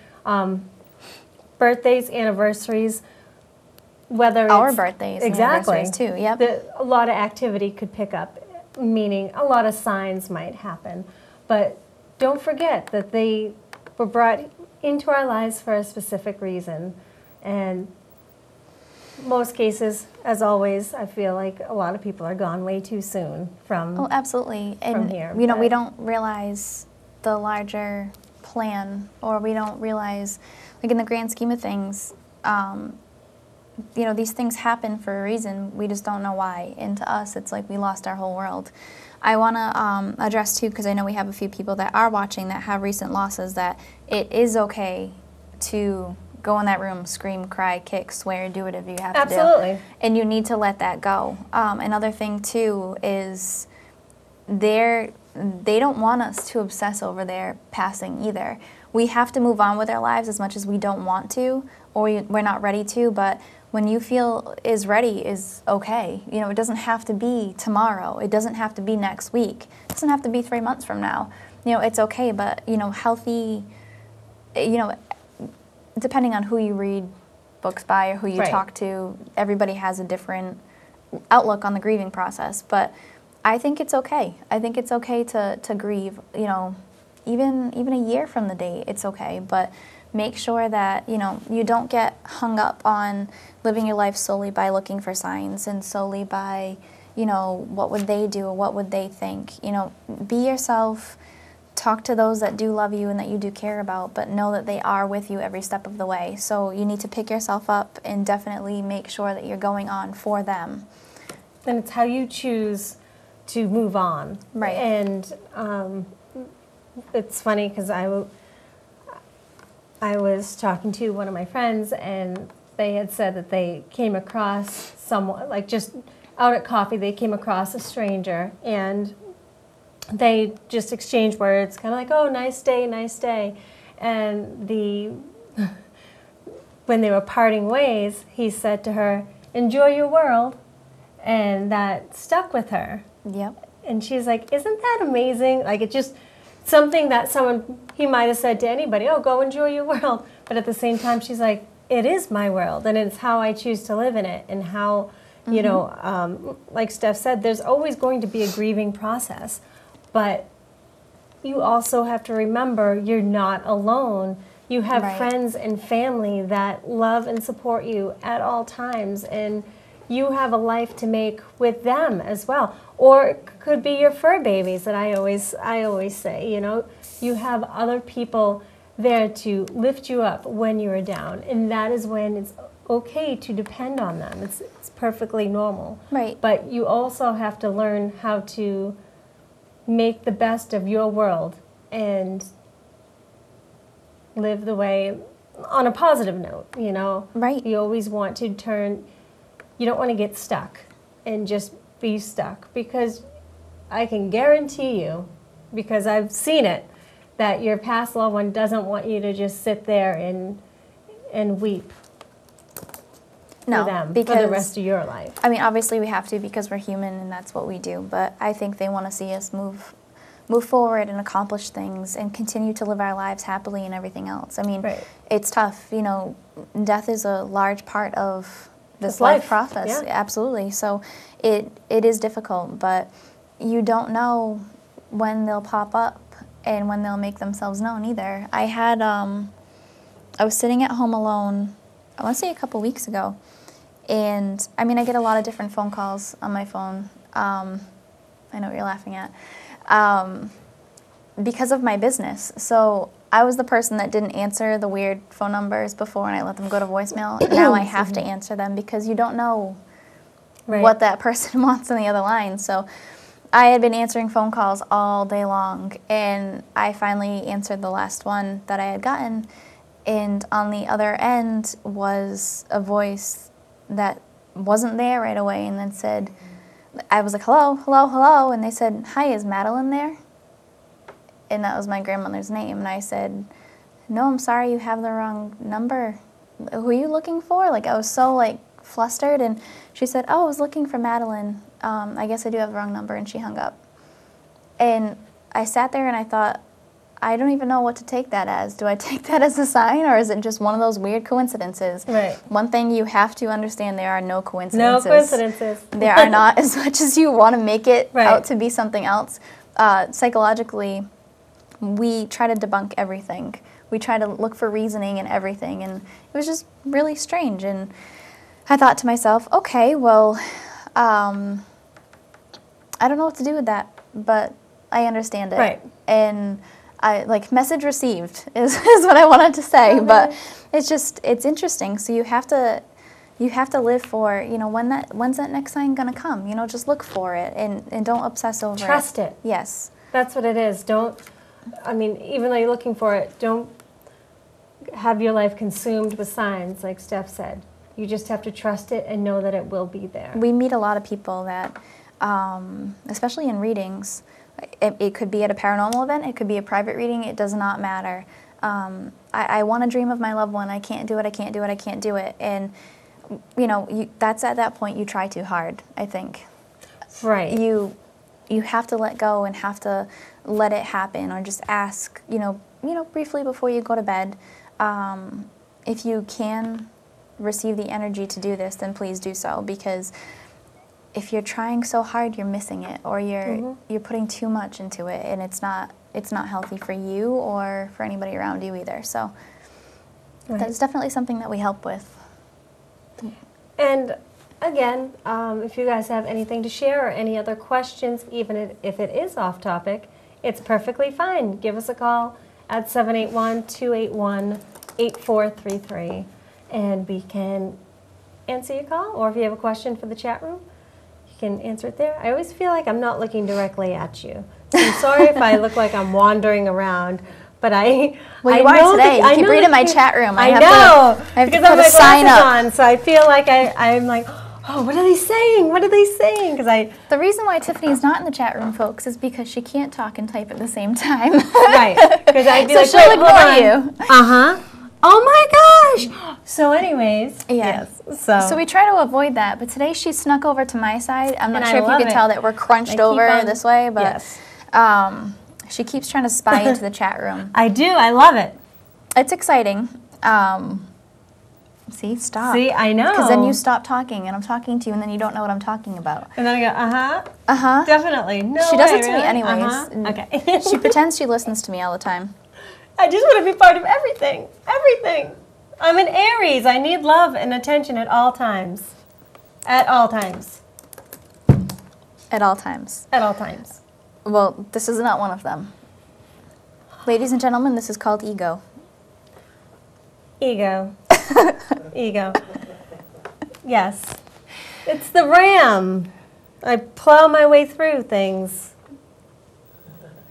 birthdays, anniversaries, whether our it's birthdays, exactly anniversaries too. Yep. A lot of activity could pick up meaning a lot of signs might happen. But don't forget that they were brought into our lives for a specific reason. And most cases, as always, I feel like a lot of people are gone way too soon from Oh, absolutely. And here. We don't realize the larger plan, or we don't realize, like, in the grand scheme of things, these things happen for a reason. We just don't know why. And to us, it's like we lost our whole world. I want to address, too, because I know we have a few people that are watching that have recent losses, that it is okay to go in that room, scream, cry, kick, swear, do whatever you have to do. Absolutely. And you need to let that go. Another thing, too, is they don't want us to obsess over their passing either. We have to move on with our lives as much as we don't want to, or we're not ready to, but when you feel is ready is okay. It doesn't have to be tomorrow. It doesn't have to be next week. It doesn't have to be 3 months from now. It's okay, but, healthy, depending on who you read books by or who you talk to, everybody has a different outlook on the grieving process. But I think it's okay. I think it's okay to grieve, even a year from the date, it's okay. But make sure that, you don't get hung up on living your life solely by looking for signs and solely by, what would they do or what would they think. Be yourself. Talk to those that do love you and that you do care about, but know that they are with you every step of the way. So you need to pick yourself up and definitely make sure that you're going on for them. And it's how you choose to move on. Right. And it's funny because I was talking to one of my friends, and they had said that they came across someone, like just out at coffee, they came across a stranger, and they just exchanged words, kind of like, oh, nice day, nice day. And when they were parting ways, he said to her, enjoy your world. And that stuck with her. Yep. And she's like, isn't that amazing? Like, it just, something that he might have said to anybody, oh, go enjoy your world. But at the same time, she's like, it is my world, and it's how I choose to live in it, and how, like Steph said, there's always going to be a grieving process. But you also have to remember you're not alone. You have friends and family that love and support you at all times, and you have a life to make with them as well. Or it could be your fur babies that I always say, you have other people there to lift you up when you're down, and that is when it's okay to depend on them. It's perfectly normal. Right. But you also have to learn how to make the best of your world and live the way on a positive note, Right. You always want to you don't want to get stuck and just be stuck, because I can guarantee you, because I've seen it, that your past loved one doesn't want you to just sit there and weep for them for the rest of your life. I mean, obviously we have to, because we're human and that's what we do, but I think they want to see us move forward and accomplish things and continue to live our lives happily and everything else. I mean, It's tough. Death is a large part of this life process. Yeah. Absolutely. So it is difficult, but you don't know when they'll pop up and when they'll make themselves known either. I was sitting at home alone, I want to say a couple weeks ago, and I mean, I get a lot of different phone calls on my phone. I know what you're laughing at. Because of my business. So I was the person that didn't answer the weird phone numbers before, and I let them go to voicemail. And now I have to answer them, because you don't know what that person wants on the other line. So I had been answering phone calls all day long, and I finally answered the last one that I had gotten. And on the other end was a voice that wasn't there right away, and then said, I was like, hello, hello, hello, and they said, hi, is Madeline there? And that was my grandmother's name, and I said, no, I'm sorry, you have the wrong number. Who are you looking for? Like, I was so, flustered, and she said, oh, I was looking for Madeline. I guess I do have the wrong number, and she hung up. And I sat there and I thought, I don't even know what to take that as. Do I take that as a sign, or is it just one of those weird coincidences? Right. One thing you have to understand, there are no coincidences. No coincidences. There are not, as much as you want to make it Right. out to be something else. Psychologically, we try to debunk everything. We try to look for reasoning in everything, and it was just really strange. And I thought to myself, okay, well, I don't know what to do with that, but I understand it. Right. And I message received is what I wanted to say, but it's interesting. So you have to live for, when's that next sign gonna come? Just look for it and don't obsess over it. Trust it. Yes. That's what it is. Even though you're looking for it, don't have your life consumed with signs, like Steph said. You just have to trust it and know that it will be there. We meet a lot of people that, especially in readings, it could be at a paranormal event, it could be a private reading, it does not matter. I want to dream of my loved one, I can't do it. And, that's at that point you try too hard, I think. Right. You have to let go and have to let it happen, or just ask, briefly before you go to bed, if you can receive the energy to do this, then please do so, because if you're trying so hard, you're missing it, or you're putting too much into it, and it's not healthy for you or for anybody around you either. So that's definitely something that we help with. And again, if you guys have anything to share or any other questions, even if it is off topic, it's perfectly fine. Give us a call at 781-281-8433, and we can answer your call. Or if you have a question for the chat room, you can answer it there. I always feel like I'm not looking directly at you. So I'm sorry if I look like I'm wandering around, but Well, you I are know today. that, You keep reading my chat room. I know. I have because to I put have a my sign glasses up. on, so I feel like I'm like, oh, what are they saying? What are they saying? The reason why Tiffany's not in the chat room, folks, is because she can't talk and type at the same time. Right. Because I'd be So like, she'll wait, hold ignore on. you. Uh-huh. Oh my gosh. So anyways. Yeah. Yes. So we try to avoid that, but today she snuck over to my side. I'm not And sure I if you love could it. tell that we're crunched I keep over on- this way, but Yes. she keeps trying to spy into the chat room. I do. I love it. It's exciting. See, stop. See, I know. Because then you stop talking, and I'm talking to you, and then you don't know what I'm talking about. And then I go, uh-huh. Uh-huh. Definitely. No She does way, it to me really? anyways. Uh-huh. Okay. She pretends she listens to me all the time. I just want to be part of everything. Everything. I'm an Aries. I need love and attention at all times. At all times. At all times. At all times. Well, this is not one of them. Ladies and gentlemen, this is called ego. Ego. Ego. Yes. It's the ram. I plow my way through things.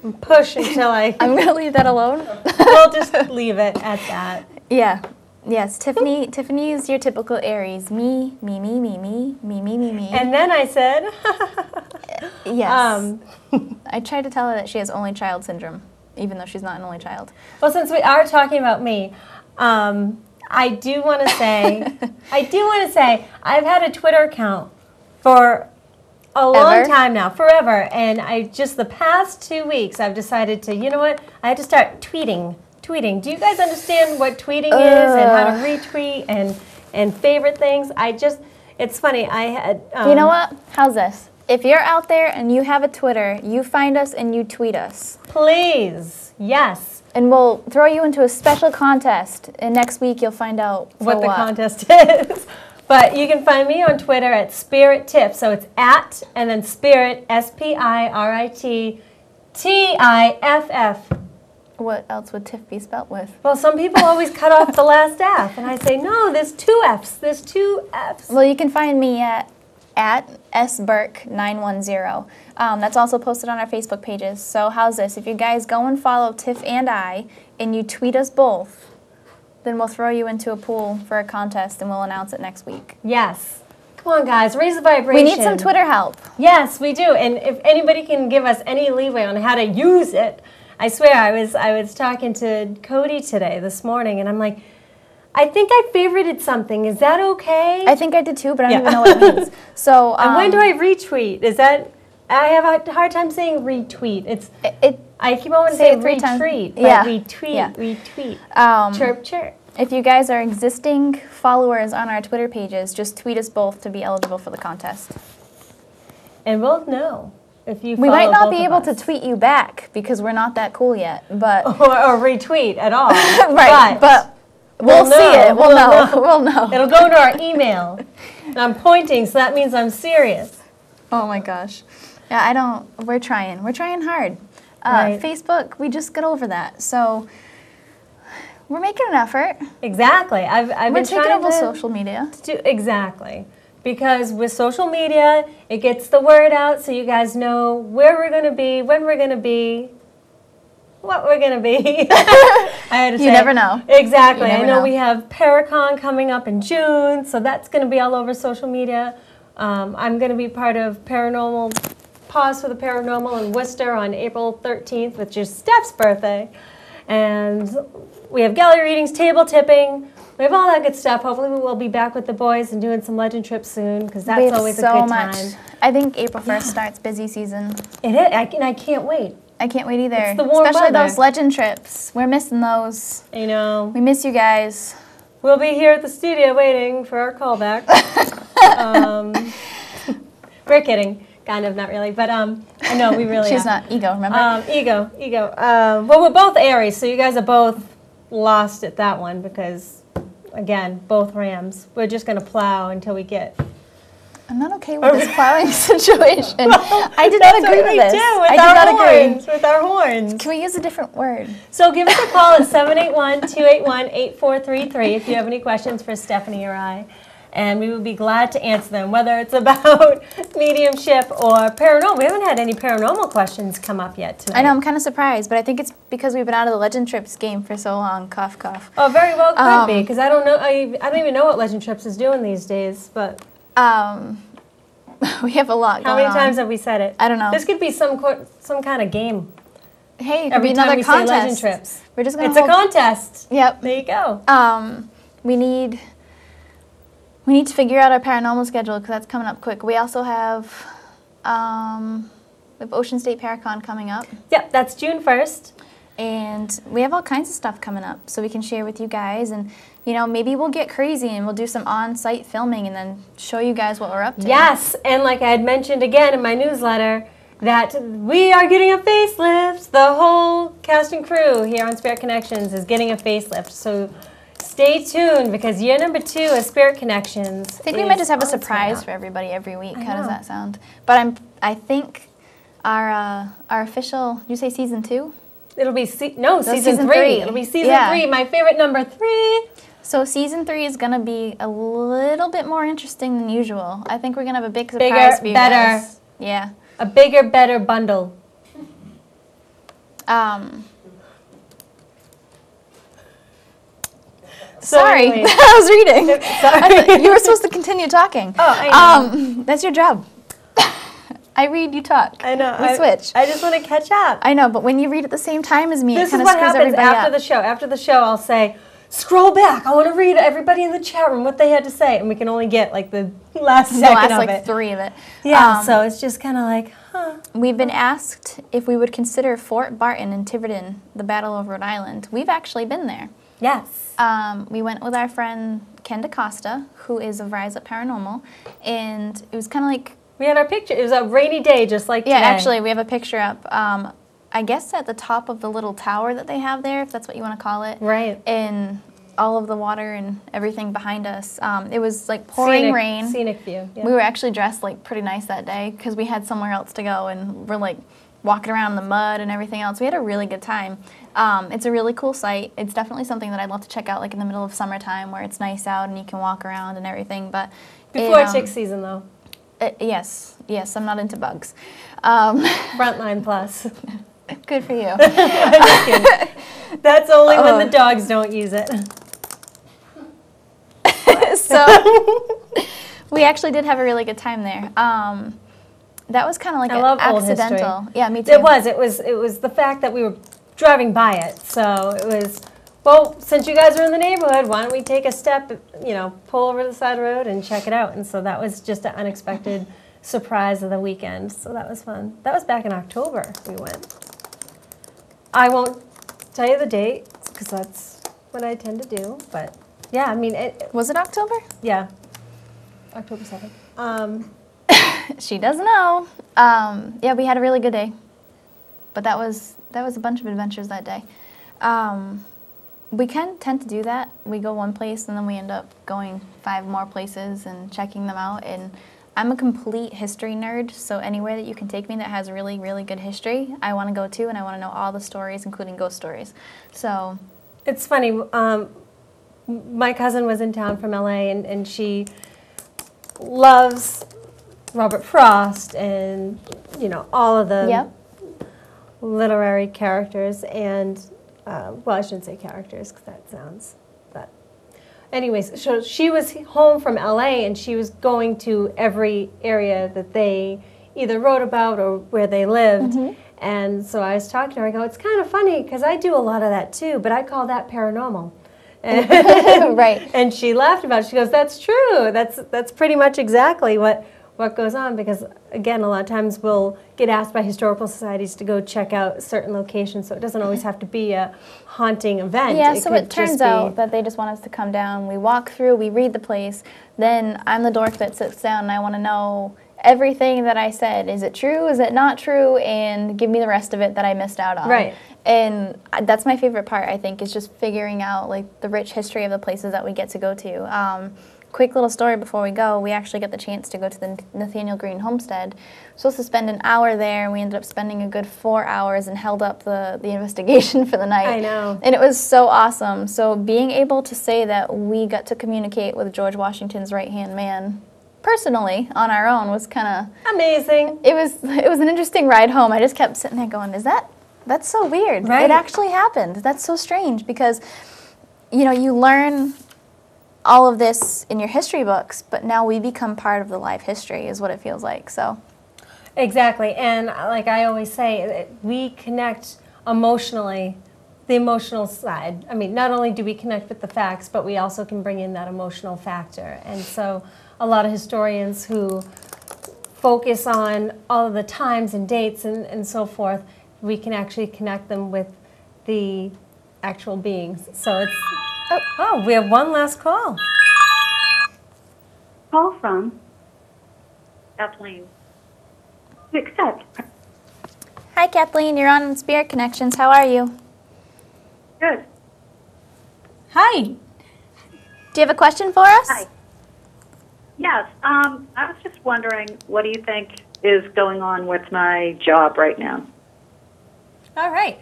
And push until I... I'm going to leave that alone. We'll just leave it at that. Yeah. Yes, Tiffany is your typical Aries. Me. And then I said... Yes. I tried to tell her that she has only child syndrome, even though she's not an only child. Well, since we are talking about me, I do want to say, I've had a Twitter account for a long time now, forever, and the past 2 weeks, I've decided to, you know what, I had to start tweeting. Do you guys understand what tweeting is and how to retweet and favorite things? It's funny, I had... you know what? How's this? If you're out there and you have a Twitter, you find us and you tweet us. Please, yes. And we'll throw you into a special contest, and next week you'll find out what the contest is. But you can find me on Twitter at Spirit Tiff. So it's at and then Spirit, SPIRITTIFF. What else would Tiff be spelt with? Well, some people always cut off the last F, and I say no. There's two Fs. There's two Fs. Well, you can find me at sburke910. That's also posted on our Facebook pages. So how's this? If you guys go and follow Tiff and I, and you tweet us both, then we'll throw you into a pool for a contest, and we'll announce it next week. Yes. Come on, guys. Raise the vibration. We need some Twitter help. Yes, we do. And if anybody can give us any leeway on how to use it, I swear, I was talking to Cody this morning, and I'm like, I think I favorited something. Is that okay? I think I did too, but I don't even know what it means. So, and when do I retweet? Is that I have a hard time saying retweet. I keep on say saying it 3 times. retweet, but Yeah. retweet, Yeah. retweet. Chirp, chirp. If you guys are existing followers on our Twitter pages, just tweet us both to be eligible for the contest. And we'll know if you We follow might not both be of able us. to tweet you back because we're not that cool yet, but or retweet at all. right, but we'll see it. We'll know. We'll know. It'll go into our email. And I'm pointing, so that means I'm serious. Oh my gosh. Yeah, we're trying. We're trying hard. Right. Facebook, we just got over that. So we're making an effort. Exactly. I've We're been taking trying over to social media. exactly. Because with social media, it gets the word out so you guys know where we're going to be, when we're going to be, what we're going to be. I had to say. You never know. Exactly. You never I know know. we have Paracon coming up in June, so that's going to be all over social media. I'm going to be part of Pause for the Paranormal in Worcester on April 13th, which is Steph's birthday. And we have gallery readings, table tipping. We have all that good stuff. Hopefully we will be back with the boys and doing some legend trips soon, because that's always a good time. I think April 1st starts busy season. It is. I can't wait. I can't wait either. It's the warm Especially weather. those legend trips. We're missing those. You know, We miss you guys. we'll be here at the studio waiting for our callback. We're kidding. Kind of, not really. But I know we really She's are. not ego, remember? Ego. Well, we're both Aries, so you guys are both lost at that one because, again, both Rams. We're just going to plow until we get... I'm not okay with this plowing situation. I did not agree with this. Do with I did our not horns, agree. with our horns. Can we use a different word? So give us a call at 781-281-8433 if you have any questions for Stephanie or I. And we would be glad to answer them, whether it's about mediumship or paranormal. We haven't had any paranormal questions come up yet tonight. I know, I'm kind of surprised, but I think it's because we've been out of the Legend Trips game for so long. Cough, cough. Oh, very well could be, because I don't know. I don't even know what Legend Trips is doing these days. But We have a lot how going many times have we said it? I don't know. This could be some kind of game. Hey, it could Every be time another we contest. say Legend Trips, We're just gonna it's a hold- contest. Yep. There you go. We need to figure out our paranormal schedule because that's coming up quick. We also have Ocean State Paracon coming up, Yep, that's June 1st. and we have all kinds of stuff coming up, so we can share with you guys. And maybe we'll get crazy and we'll do some on-site filming and then show you guys what we're up to. Yes, and like I had mentioned again in my newsletter, that we are getting a facelift. The whole cast and crew here on Spirit Connections is getting a facelift. So stay tuned because year number 2 of Spirit Connections. I think we might just have a surprise for everybody every week. How does that sound? But I think our official. Did you say season 2? It'll be season season 3. three. It'll be season Yeah. 3. My favorite number 3. So season 3 is gonna be a little bit more interesting than usual. I think we're gonna have a big surprise for you better. guys. Yeah. A bigger, better bundle. Sorry, anyways. I was reading. Sorry. You were supposed to continue talking. Oh, I know. That's your job. I read, you talk. I know. We switch. I just want to catch up. I know, but when you read at the same time as me, This it is kind of what screws happens everybody after up. the show. After the show, I'll say, scroll back. I want to read everybody in the chat room what they had to say. And we can only get like the last The second last of like it. 3 of it. Yeah, so it's just kind of like, huh. We've been asked if we would consider Fort Barton in Tiverton, the Battle of Rhode Island. We've actually been there. Yes. We went with our friend Ken DaCosta, who is of Rise Up Paranormal, and it was kind of like... We had our picture. It was a rainy day just like Yeah, today. actually, we have a picture up. I guess at the top of the little tower that they have there, if that's what you want to call it. Right. And all of the water and everything behind us. It was like pouring rain. Scenic view. Yeah. We were actually dressed like pretty nice that day because we had somewhere else to go, and we're like walking around in the mud and everything else. We had a really good time. It's a really cool site. It's definitely something that I'd love to check out like in the middle of summertime where it's nice out and you can walk around and everything. But Before tick season, though. Yes, I'm not into bugs. Frontline plus. Good for you. I'm just kidding. That's only when the dogs don't use it. So we actually did have a really good time there. That was kind of like I love old accidental. history. Yeah, me too. It was the fact that we were driving by it. So it was, well, since you guys are in the neighborhood, why don't we take a step, pull over to the side of the road and check it out. And so that was just an unexpected surprise of the weekend. So that was fun. That was back in October we went. I won't tell you the date because that's what I tend to do. But yeah, I mean, Was it October? yeah, October 7th. She doesn't know. Yeah, we had a really good day. But that was a bunch of adventures that day. We can tend to do that. We go one place and then we end up going 5 more places and checking them out. And I'm a complete history nerd, so anywhere that you can take me that has really, really good history, I want to go to, and I want to know all the stories, including ghost stories. So It's funny. My cousin was in town from LA, and she loves Robert Frost and all of the Yep. literary characters. And well, I shouldn't say characters because that sounds. But anyways, so she was home from LA, and she was going to every area that they either wrote about or where they lived. Mm-hmm. And so I was talking to her. I go, it's kind of funny because I do a lot of that too, but I call that paranormal. Right. And she laughed about it. She goes, that's true. That's pretty much exactly what goes on, because again, a lot of times we'll get asked by historical societies to go check out certain locations, so it doesn't always have to be a haunting event. Yeah, so could it turns just be- out that they just want us to come down. We walk through, we read the place. Then I'm the dork that sits down and I want to know everything that I said. Is it true? Is it not true? And give me the rest of it that I missed out on. Right. And that's my favorite part, I think, is just figuring out like the rich history of the places that we get to go to. Quick little story before we go. We actually got the chance to go to the Nathaniel Green homestead. Supposed to spend an hour there, and we ended up spending a good 4 hours and held up the investigation for the night. I know. And it was so awesome. So being able to say that we got to communicate with George Washington's right-hand man personally on our own was kind of amazing. It was an interesting ride home. I just kept sitting there going, that's so weird. Right. It actually happened. That's so strange because you learn all of this in your history books, but now we become part of the live history is what it feels like. So Exactly. And like I always say, we connect emotionally, the emotional side. I mean, not only do we connect with the facts, but we also can bring in that emotional factor. And so a lot of historians who focus on all of the times and dates and so forth, we can actually connect them with the actual beings. So it's, oh, we have one last call. Call from Kathleen. To accept. hi, Kathleen. You're on Spirit Connections. How are you? Good. Hi. Do you have a question for us? Hi. Yes. I was just wondering, what do you think is going on with my job right now? All right.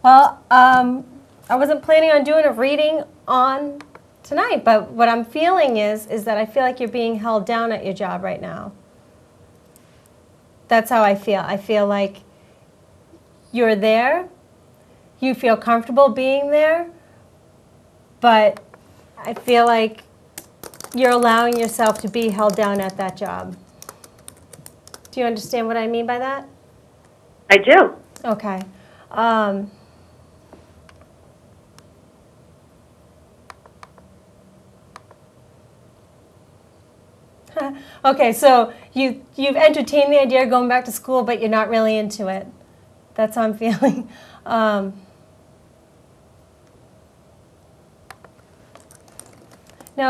Well, I wasn't planning on doing a reading on tonight, but what I'm feeling is that I feel like you're being held down at your job right now. That's how I feel. I feel like you're there, you feel comfortable being there, but I feel like you're allowing yourself to be held down at that job. Do you understand what I mean by that? I do. Okay. Okay, so you've entertained the idea of going back to school, but you're not really into it. That's how I'm feeling. Now,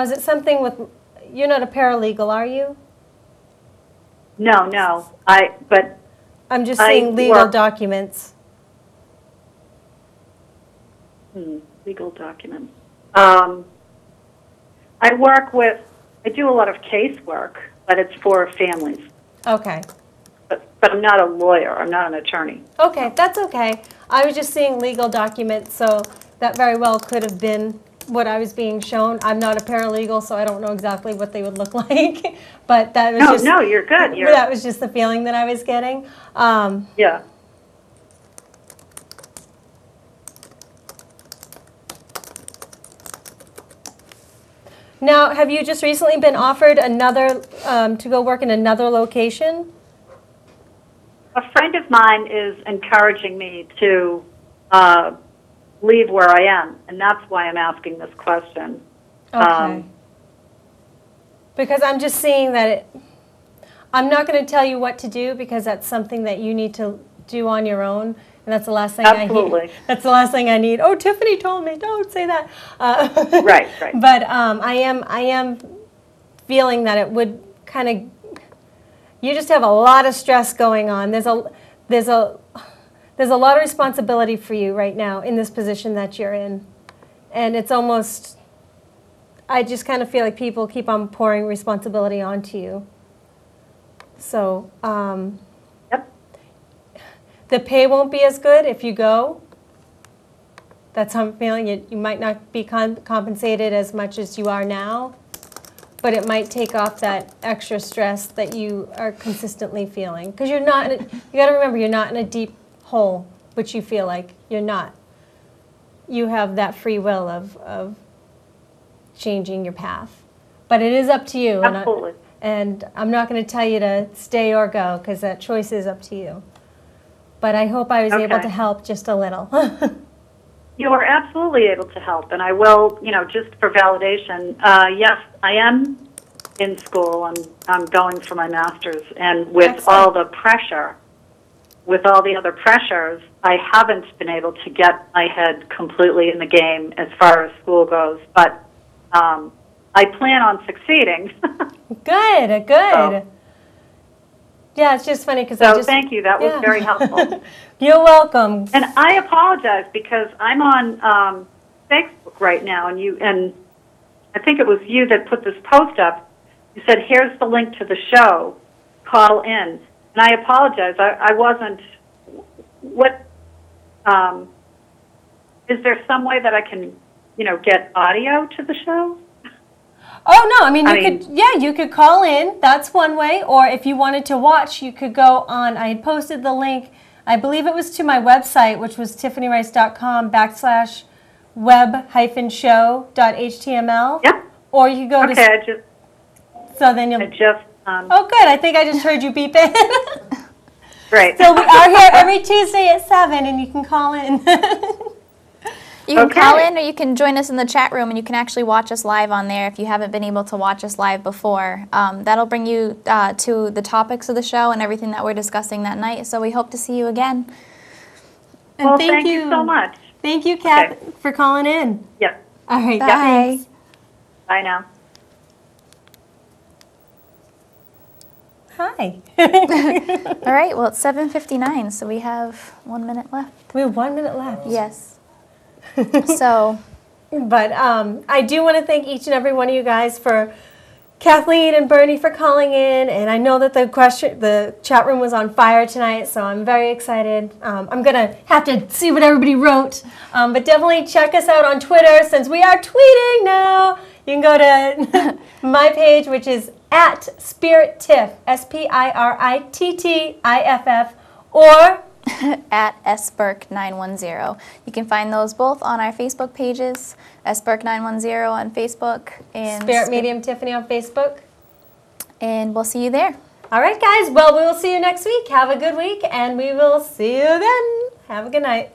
is it something with, you're not a paralegal, are you? No. I'm just seeing legal documents. Legal documents. I do a lot of casework, but it's for families. Okay. But I'm not a lawyer. I'm not an attorney. Okay, that's okay. I was just seeing legal documents, so that very well could have been what I was being shown. I'm not a paralegal, so I don't know exactly what they would look like. But that was No, you're good. That was just the feeling that I was getting. Yeah. Now, have you just recently been offered another, to go work in another location? A friend of mine is encouraging me to leave where I am, and that's why I'm asking this question. Okay. Because I'm just seeing that I'm not going to tell you what to do because that's something that you need to do on your own, and that's the last thing Absolutely. I need. That's the last thing I need. Oh, Tiffany told me, don't say that. Right. But I am feeling that it would kind of. You just have a lot of stress going on. There's a lot of responsibility for you right now in this position that you're in, and it's almost. I just kind of feel like people keep on pouring responsibility onto you. So Yep. the pay won't be as good if you go. That's how I'm feeling. You might not be compensated as much as you are now, but it might take off that extra stress that you are consistently feeling. Because you're not, you got to remember, you're not in a deep hole, which you feel like you're not. You have that free will of changing your path. But it is up to you. Absolutely. And I'm not going to tell you to stay or go because that choice is up to you. But I hope I was able to help just a little. You are absolutely able to help, and I will, just for validation, yes, I am in school. I'm going for my master's, and with Excellent. all the pressure, with all the other pressures, I haven't been able to get my head completely in the game as far as school goes, but I plan on succeeding. Good. So, Yeah, it's just funny because thank you. That was very helpful. You're welcome. And I apologize because I'm on Facebook right now, and I think it was you that put this post up. You said, "Here's the link to the show. Call in." And I apologize. I wasn't. What? Is there some way that I can, get audio to the show? Oh no! I mean, you could call in. That's one way. Or if you wanted to watch, you could go on. I had posted the link. I believe it was to my website, which was tiffanyrice.com/web-show.html. Yep. Or you could go to. Okay. So then you'll. Oh, good. I think I just heard you beep in. Great. So we are here every Tuesday at 7, and you can call in. You can call in, or you can join us in the chat room, and you can actually watch us live on there if you haven't been able to watch us live before. That'll bring you to the topics of the show and everything that we're discussing that night. So we hope to see you again. And well, thank you so much. Thank you, Kat, for calling in. Yep. All right. Bye. Thanks. Bye now. Hi. All right. Well, it's 7:59, so we have 1 minute left. We have 1 minute left. Yes. So, but I do want to thank each and every one of you guys for Kathleen and Bernie for calling in, and I know that the chat room was on fire tonight, so I'm very excited. I'm gonna have to see what everybody wrote, but definitely check us out on Twitter since we are tweeting now. You can go to my page, which is at SpiritTiff, SpiritTiff, or at sburke910. You can find those both on our Facebook pages, sburke910 on Facebook and Spirit Medium Tiffany on Facebook. And we'll see you there. All right, guys. Well, we will see you next week. Have a good week, and we will see you then. Have a good night.